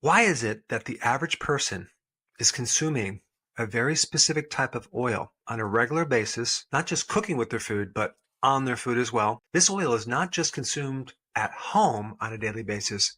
Why is it that the average person is consuming a very specific type of oil on a regular basis, not just cooking with their food, but on their food as well? This oil is not just consumed at home on a daily basis,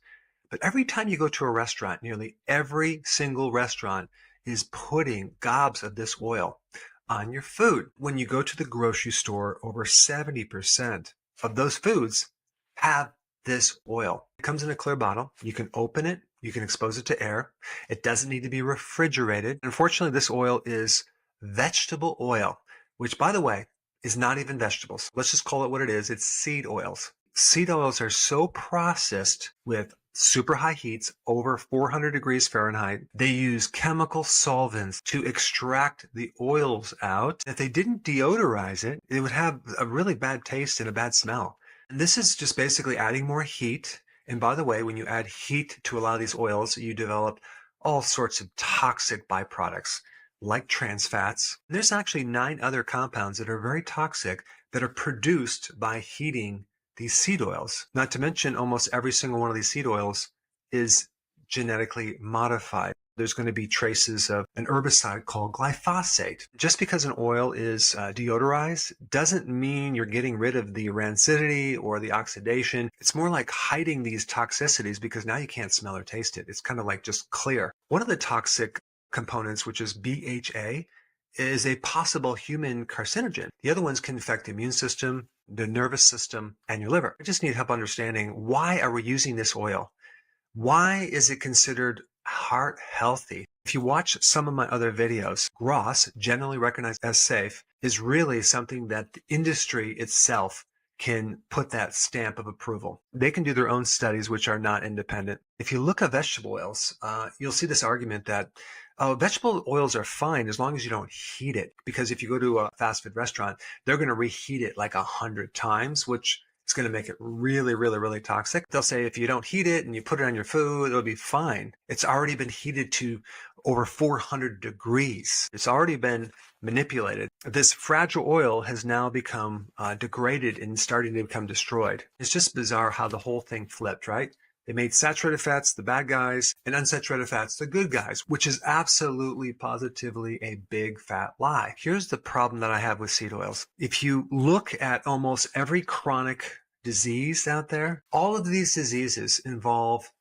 but every time you go to a restaurant, nearly every single restaurant is putting gobs of this oil on your food. When you go to the grocery store, over 70% of those foods have this oil. It comes in a clear bottle. You can open it. You can expose it to air. It doesn't need to be refrigerated. Unfortunately, this oil is vegetable oil, which, by the way, is not even vegetables. Let's just call it what it is. It's seed oils. Seed oils are so processed with super high heats, over 400 degrees Fahrenheit. They use chemical solvents to extract the oils out. If they didn't deodorize it, it would have a really bad taste and a bad smell. And this is just basically adding more heat. And by the way, when you add heat to a lot of these oils, you develop all sorts of toxic byproducts like trans fats. And there's actually 9 other compounds that are very toxic that are produced by heating these seed oils. Not to mention, almost every single one of these seed oils is genetically modified. There's going to be traces of an herbicide called glyphosate. Just because an oil is deodorized doesn't mean you're getting rid of the rancidity or the oxidation. It's more like hiding these toxicities because now you can't smell or taste it. It's kind of like just clear. One of the toxic components, which is BHA, is a possible human carcinogen. The other ones can affect the immune system, the nervous system, and your liver. I just need help understanding, why are we using this oil? Why is it considered heart healthy? If you watch some of my other videos, GROS, generally recognized as safe, is really something that the industry itself can put that stamp of approval. They can do their own studies, which are not independent. If you look at vegetable oils, you'll see this argument that vegetable oils are fine as long as you don't heat it. Because if you go to a fast food restaurant, they're going to reheat it like 100 times, which is going to make it really, really, really toxic. They'll say if you don't heat it and you put it on your food, it'll be fine. It's already been heated to over 400 degrees. It's already been manipulated. This fragile oil has now become degraded and starting to become destroyed. It's just bizarre how the whole thing flipped, right? They made saturated fats the bad guys and unsaturated fats the good guys, which is absolutely, positively a big fat lie. Here's the problem that I have with seed oils. If you look at almost every chronic disease out there, all of these diseases involve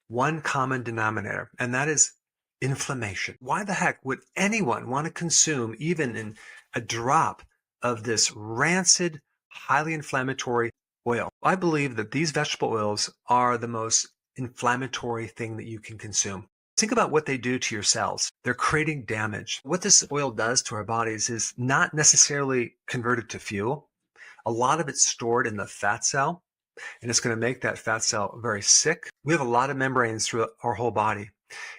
one common denominator, and that is inflammation. Why the heck would anyone want to consume even a drop of this rancid, highly inflammatory oil? I believe that these vegetable oils are the most inflammatory thing that you can consume. Think about what they do to your cells. They're creating damage. What this oil does to our bodies is not necessarily converted to fuel. A lot of it's stored in the fat cell, and it's going to make that fat cell very sick. We have a lot of membranes through our whole body.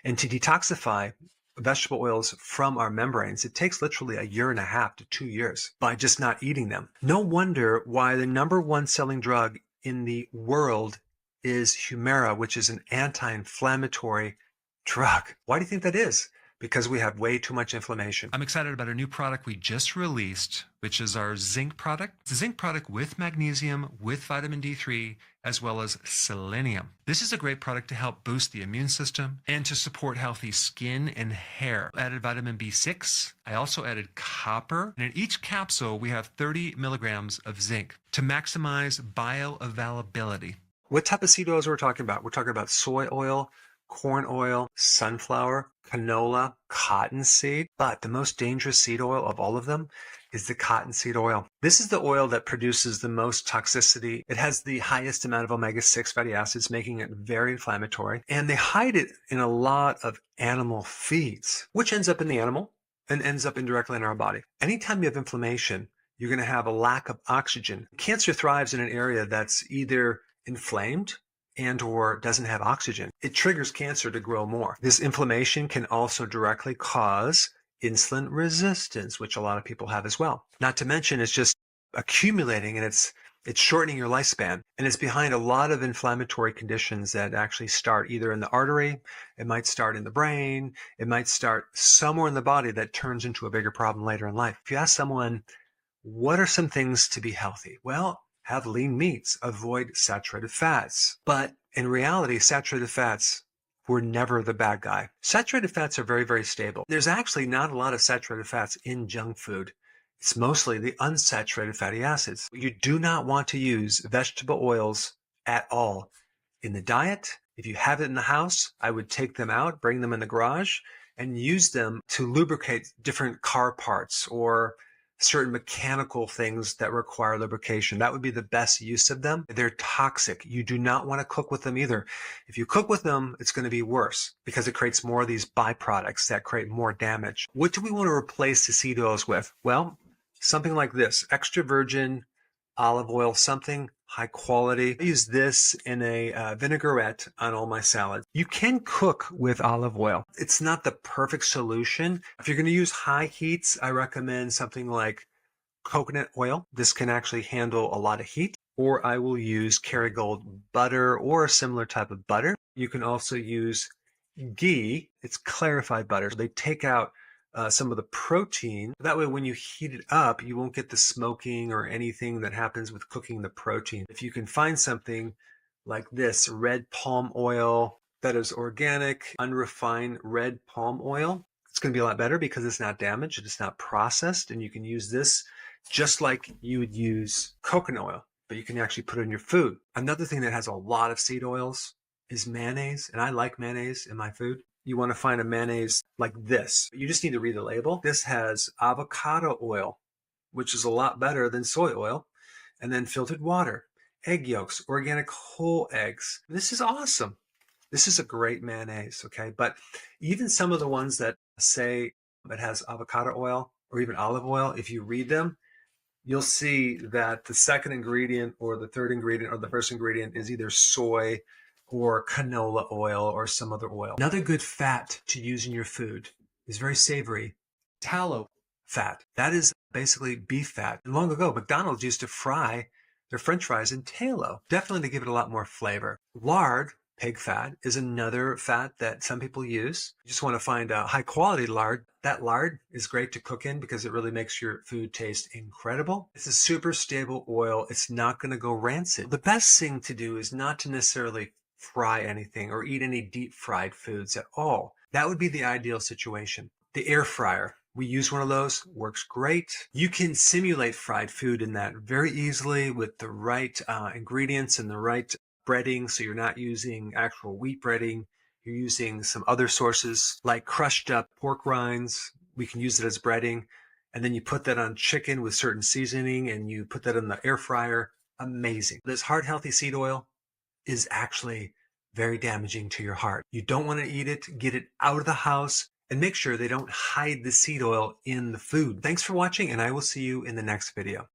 And to detoxify vegetable oils from our membranes, it takes literally 1.5 to 2 years by just not eating them. No wonder why the #1 selling drug in the world is Humira, which is an anti-inflammatory drug. Why do you think that is? Because we have way too much inflammation. I'm excited about a new product we just released, which is our zinc product. It's a zinc product with magnesium, with vitamin D3, as well as selenium. This is a great product to help boost the immune system and to support healthy skin and hair. I added vitamin B6. I also added copper. And in each capsule, we have 30 milligrams of zinc to maximize bioavailability. What type of seed oils are we talking about? We're talking about soy oil, corn oil, sunflower, canola, cottonseed. But the most dangerous seed oil of all of them is the cottonseed oil. This is the oil that produces the most toxicity. It has the highest amount of omega-6 fatty acids, making it very inflammatory. And they hide it in a lot of animal feeds, which ends up in the animal and ends up indirectly in our body. Anytime you have inflammation, you're going to have a lack of oxygen. Cancer thrives in an area that's either inflamed and or doesn't have oxygen. It triggers cancer to grow more. This inflammation can also directly cause insulin resistance, which a lot of people have as well. Not to mention, it's just accumulating and it's shortening your lifespan. And it's behind a lot of inflammatory conditions that actually start either in the artery, it might start in the brain, it might start somewhere in the body that turns into a bigger problem later in life. If you ask someone, what are some things to be healthy? Well, have lean meats, avoid saturated fats. But in reality, saturated fats We're never the bad guy. Saturated fats are very, very stable. There's actually not a lot of saturated fats in junk food. It's mostly the unsaturated fatty acids. You do not want to use vegetable oils at all in the diet. If you have it in the house, I would take them out, bring them in the garage, and use them to lubricate different car parts or certain mechanical things that require lubrication. That would be the best use of them. They're toxic. You do not want to cook with them either. If you cook with them, it's going to be worse because it creates more of these byproducts that create more damage. What do we want to replace the seed oils with? Well, something like this, extra virgin olive oil, something high quality. I use this in a vinaigrette on all my salads. You can cook with olive oil. It's not the perfect solution. If you're going to use high heats, I recommend something like coconut oil. This can actually handle a lot of heat. Or I will use Kerrygold butter or a similar type of butter. You can also use ghee. It's clarified butter. They take out some of the protein. That way, when you heat it up, you won't get the smoking or anything that happens with cooking the protein. If you can find something like this, red palm oil, that is organic, unrefined red palm oil, it's going to be a lot better because it's not damaged, it's not processed, and you can use this just like you would use coconut oil, but you can actually put it in your food. Another thing that has a lot of seed oils is mayonnaise, and I like mayonnaise in my food. You want to find a mayonnaise like this. You just need to read the label. This has avocado oil, which is a lot better than soy oil, and then filtered water, egg yolks, organic whole eggs. This is awesome. This is a great mayonnaise, okay? But even some of the ones that say it has avocado oil or even olive oil, if you read them, you'll see that the second ingredient or the third ingredient or the first ingredient is either soy or canola oil or some other oil. Another good fat to use in your food is very savory, tallow fat. That is basically beef fat. And long ago, McDonald's used to fry their French fries in tallow, definitely to give it a lot more flavor. Lard, pig fat, is another fat that some people use. You just want to find a high quality lard. That lard is great to cook in because it really makes your food taste incredible. It's a super stable oil. It's not going to go rancid. The best thing to do is not to necessarily fry anything or eat any deep fried foods at all. That would be the ideal situation. The air fryer, we use one of those, works great. You can simulate fried food in that very easily with the right ingredients and the right breading. So you're not using actual wheat breading. You're using some other sources like crushed up pork rinds. We can use it as breading. And then you put that on chicken with certain seasoning and you put that in the air fryer. Amazing. This heart healthy seed oil is actually very damaging to your heart. You don't want to eat it. Get it out of the house and make sure they don't hide the seed oil in the food. Thanks for watching, and I will see you in the next video.